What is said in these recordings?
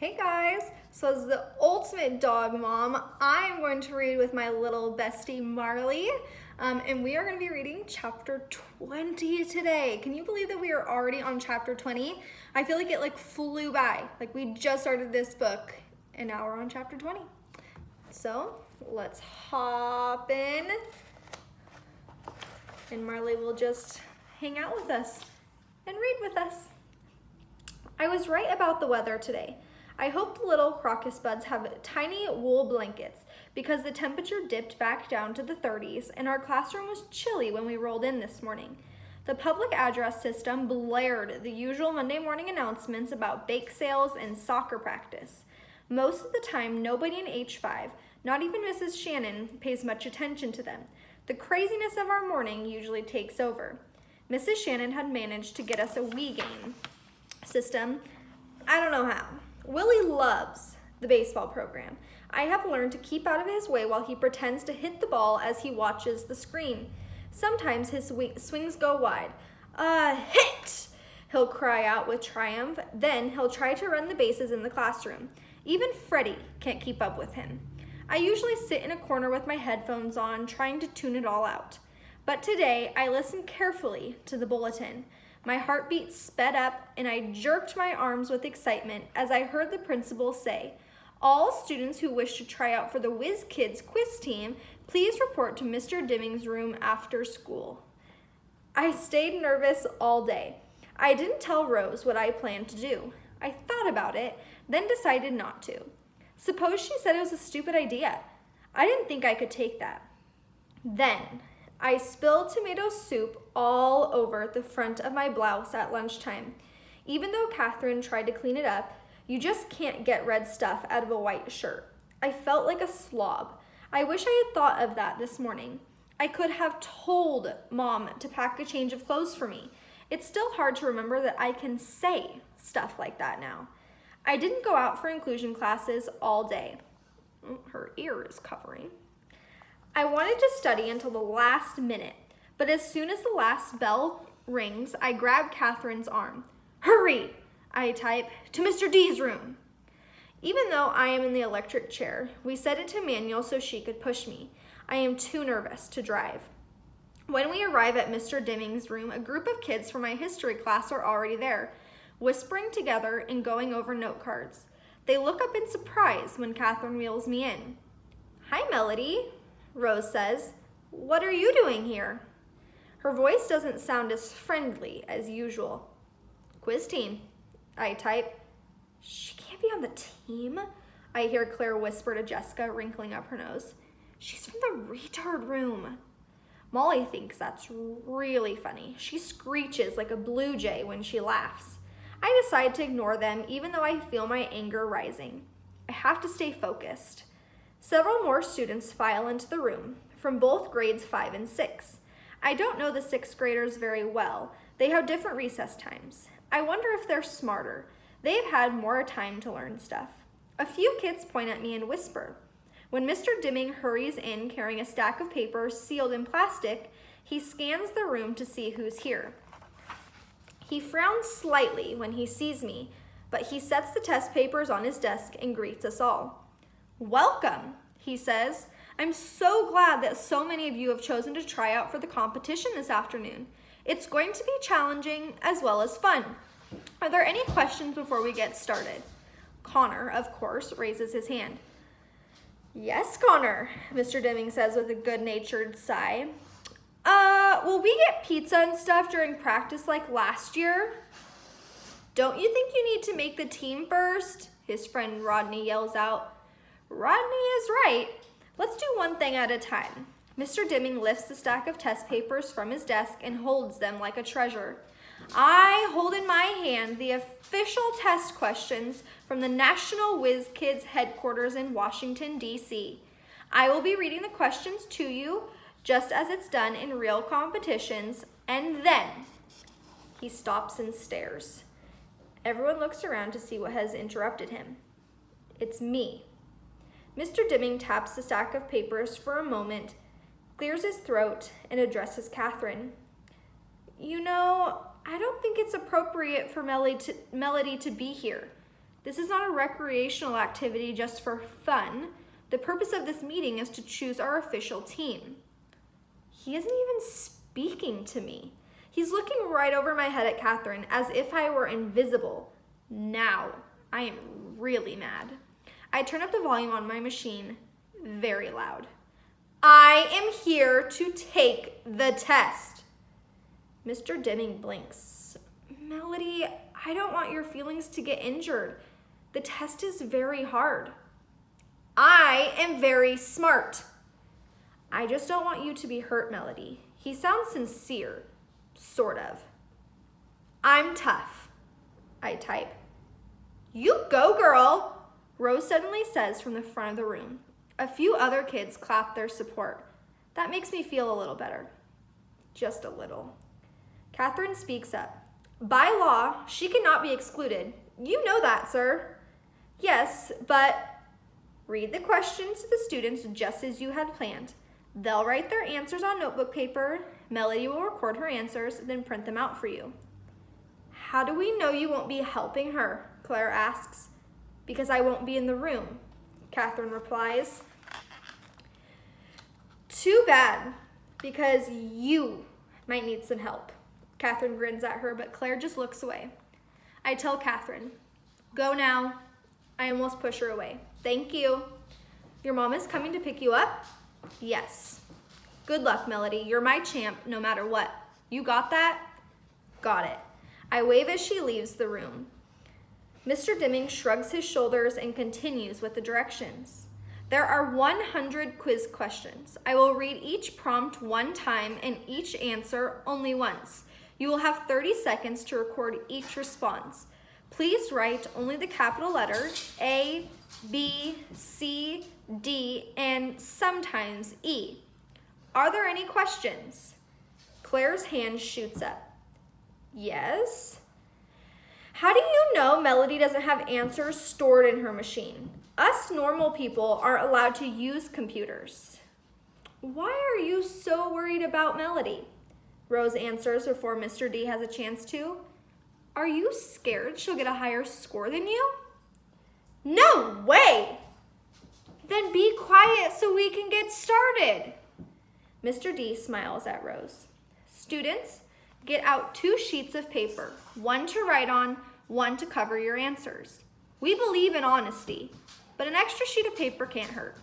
Hey guys, so as the ultimate dog mom, I'm going to read with my little bestie Marley, and we are going to be reading chapter 20 today. Can you believe that we are already on chapter 20? I feel like it flew by, like we just started this book, and now we're on chapter 20. So let's hop in, and Marley will just hang out with us and read with us. I was right about the weather today. I hope the little crocus buds have tiny wool blankets because the temperature dipped back down to the 30s and our classroom was chilly when we rolled in this morning. The public address system blared the usual Monday morning announcements about bake sales and soccer practice. Most of the time, nobody in H5, not even Mrs. Shannon, pays much attention to them. The craziness of our morning usually takes over. Mrs. Shannon had managed to get us a Wii game system. I don't know how. Willie loves the baseball program. I have learned to keep out of his way while he pretends to hit the ball as he watches the screen. Sometimes his swings go wide. Hit! He'll cry out with triumph. Then he'll try to run the bases in the classroom. Even Freddie can't keep up with him. I usually sit in a corner with my headphones on, trying to tune it all out. But today, I listened carefully to the bulletin. My heartbeat sped up and I jerked my arms with excitement as I heard the principal say, "All students who wish to try out for the Whiz Kids quiz team, please report to Mr. Dimming's room after school." I stayed nervous all day. I didn't tell Rose what I planned to do. I thought about it, then decided not to. Suppose she said it was a stupid idea. I didn't think I could take that. Then I spilled tomato soup all over the front of my blouse at lunchtime. Even though Catherine tried to clean it up, you just can't get red stuff out of a white shirt. I felt like a slob. I wish I had thought of that this morning. I could have told Mom to pack a change of clothes for me. It's still hard to remember that I can say stuff like that now. I didn't go out for inclusion classes all day. Her ear is covering. I wanted to study until the last minute, but as soon as the last bell rings, I grab Catherine's arm. "Hurry," I type, "to Mr. D's room." Even though I am in the electric chair, we set it to manual so she could push me. I am too nervous to drive. When we arrive at Mr. Dimming's room, a group of kids from my history class are already there, whispering together and going over note cards. They look up in surprise when Catherine wheels me in. "Hi, Melody," Rose says. "What are you doing here?" Her voice doesn't sound as friendly as usual. "Quiz team," I type. "She can't be on the team," I hear Claire whisper to Jessica, wrinkling up her nose. "She's from the retard room." Molly thinks that's really funny. She screeches like a blue jay when she laughs. I decide to ignore them even though I feel my anger rising. I have to stay focused. Several more students file into the room, from both grades 5 and 6. I don't know the 6th graders very well. They have different recess times. I wonder if they're smarter. They've had more time to learn stuff. A few kids point at me and whisper. When Mr. Dimming hurries in carrying a stack of papers sealed in plastic, he scans the room to see who's here. He frowns slightly when he sees me, but he sets the test papers on his desk and greets us all. "Welcome," he says. "I'm so glad that so many of you have chosen to try out for the competition this afternoon. It's going to be challenging as well as fun. Are there any questions before we get started?" Connor, of course, raises his hand. "Yes, Connor," Mr. Dimming says with a good-natured sigh. Will we get pizza and stuff during practice like last year?" "Don't you think you need to make the team first?" his friend Rodney yells out. Rodney is right. Let's do one thing at a time. Mr. Dimming lifts the stack of test papers from his desk and holds them like a treasure. I hold in my hand the official test questions from the National Whiz Kids headquarters in Washington, D.C. I will be reading the questions to you, just as it's done in real competitions, and then he stops and stares. Everyone looks around to see what has interrupted him. It's me. Mr. Dimming taps the stack of papers for a moment, clears his throat, and addresses Catherine. "You know, I don't think it's appropriate for Melody to be here. This is not a recreational activity just for fun. The purpose of this meeting is to choose our official team. He isn't even speaking to me. He's looking right over my head at Catherine as if I were invisible. Now, I am really mad. I turn up the volume on my machine very loud. I am here to take the test. Mr. Deming blinks. Melody, I don't want your feelings to get injured. The test is very hard. I am very smart. I just don't want you to be hurt, Melody. He sounds sincere, sort of. I'm tough, I type. You go, girl, Rose suddenly says from the front of the room. A few other kids clap their support. That makes me feel a little better. Just a little. Catherine speaks up. By law, she cannot be excluded. You know that, sir. Yes, but read the questions to the students just as you had planned. They'll write their answers on notebook paper. Melody will record her answers, then print them out for you. How do we know you won't be helping her? Claire asks. Because I won't be in the room, Catherine replies. Too bad, because you might need some help. Catherine grins at her, but Claire just looks away. I tell Catherine, go now. I almost push her away. Thank you. Your mom is coming to pick you up? Yes. Good luck, Melody. You're my champ no matter what. You got that? Got it. I wave as she leaves the room. Mr. Deming shrugs his shoulders and continues with the directions. There are 100 quiz questions. I will read each prompt one time and each answer only once. You will have 30 seconds to record each response. Please write only the capital letters A, B, C, D, and sometimes E. Are there any questions? Claire's hand shoots up. Yes. How do you know Melody doesn't have answers stored in her machine? Us normal people aren't allowed to use computers. Why are you so worried about Melody? Rose answers before Mr. D has a chance to. Are you scared she'll get a higher score than you? No way! Then be quiet so we can get started. Mr. D smiles at Rose. Students, get out 2 sheets of paper, one to write on, one to cover your answers. We believe in honesty, but an extra sheet of paper can't hurt.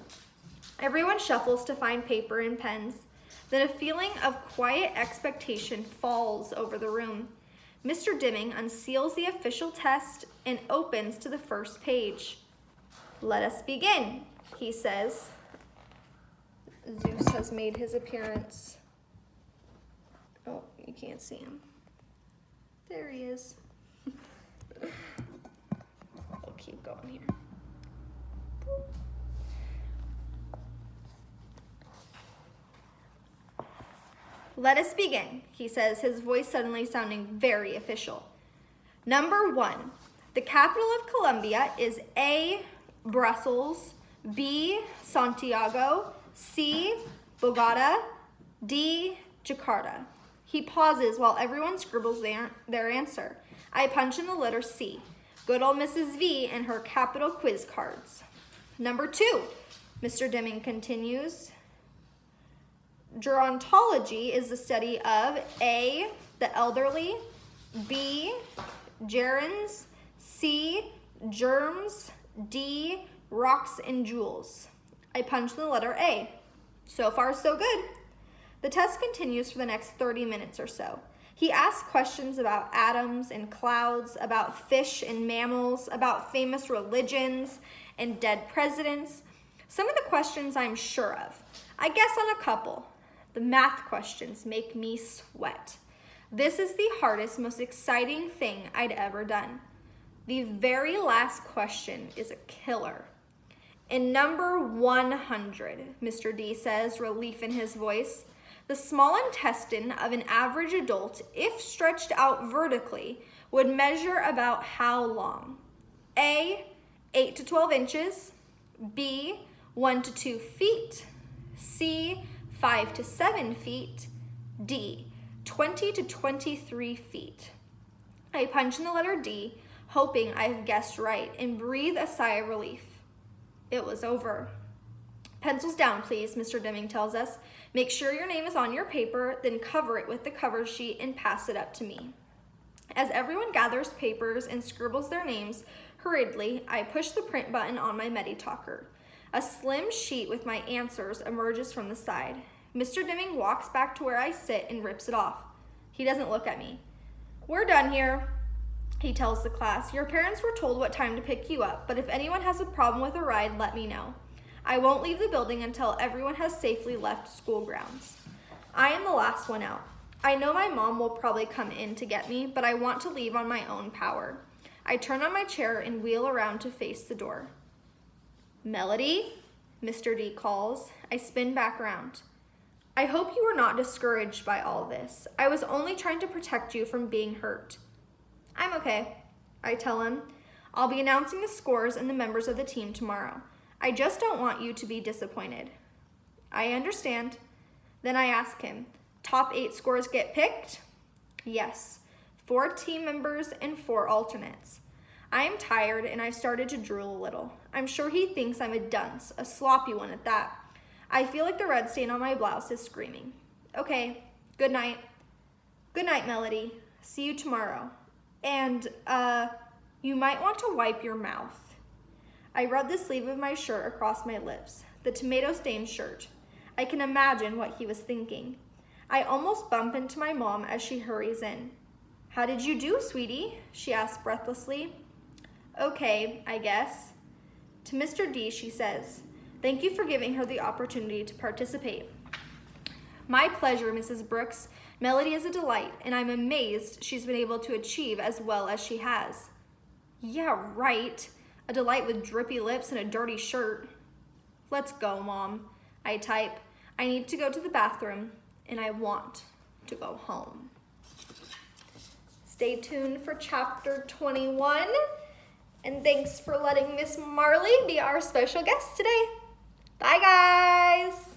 Everyone shuffles to find paper and pens. Then a feeling of quiet expectation falls over the room. Mr. Deming unseals the official test and opens to the first page. Let us begin, he says. Zeus has made his appearance. Oh, you can't see him. There he is. I'll keep going here. Let us begin, he says, his voice suddenly sounding very official. Number 1, the capital of Colombia is A, Brussels, B, Santiago, C, Bogota, D, Jakarta. He pauses while everyone scribbles their answer. I punch in the letter C. Good old Mrs. V and her capital quiz cards. Number 2, Mr. Deming continues. Gerontology is the study of A, the elderly, B, gerunds, C, germs, D, rocks and jewels. I punch in the letter A. So far, so good. The test continues for the next 30 minutes or so. He asks questions about atoms and clouds, about fish and mammals, about famous religions and dead presidents. Some of the questions I'm sure of. I guess on a couple. The math questions make me sweat. This is the hardest, most exciting thing I'd ever done. The very last question is a killer. In number 100, Mr. D says, relief in his voice, the small intestine of an average adult, if stretched out vertically, would measure about how long? A, 8 to 12 inches, B, 1 to 2 feet, C, 5 to 7 feet, D, 20 to 23 feet. I punch in the letter D, hoping I've guessed right, and breathe a sigh of relief. It was over. Pencils down, please, Mr. Deming tells us. Make sure your name is on your paper, then cover it with the cover sheet and pass it up to me. As everyone gathers papers and scribbles their names hurriedly, I push the print button on my Meditalker. A slim sheet with my answers emerges from the side. Mr. Deming walks back to where I sit and rips it off. He doesn't look at me. We're done here, he tells the class. Your parents were told what time to pick you up, but if anyone has a problem with a ride, let me know. I won't leave the building until everyone has safely left school grounds. I am the last one out. I know my mom will probably come in to get me, but I want to leave on my own power. I turn on my chair and wheel around to face the door. Melody, Mr. D calls. I spin back around. I hope you are not discouraged by all this. I was only trying to protect you from being hurt. I'm okay, I tell him. I'll be announcing the scores and the members of the team tomorrow. I just don't want you to be disappointed. I understand. Then I ask him, top 8 scores get picked? Yes, 4 team members and 4 alternates. I am tired and I've started to drool a little. I'm sure he thinks I'm a dunce, a sloppy one at that. I feel like the red stain on my blouse is screaming. Okay, good night. Good night, Melody. See you tomorrow. And, you might want to wipe your mouth. I rub the sleeve of my shirt across my lips, the tomato-stained shirt. I can imagine what he was thinking. I almost bump into my mom as she hurries in. How did you do, sweetie? She asks breathlessly. Okay, I guess. To Mr. D, she says, thank you for giving her the opportunity to participate. My pleasure, Mrs. Brooks. Melody is a delight, and I'm amazed she's been able to achieve as well as she has. Yeah, right. A delight with drippy lips and a dirty shirt. Let's go, Mom. I type. I need to go to the bathroom, and I want to go home. Stay tuned for chapter 21, and thanks for letting Miss Marley be our special guest today. Bye, guys.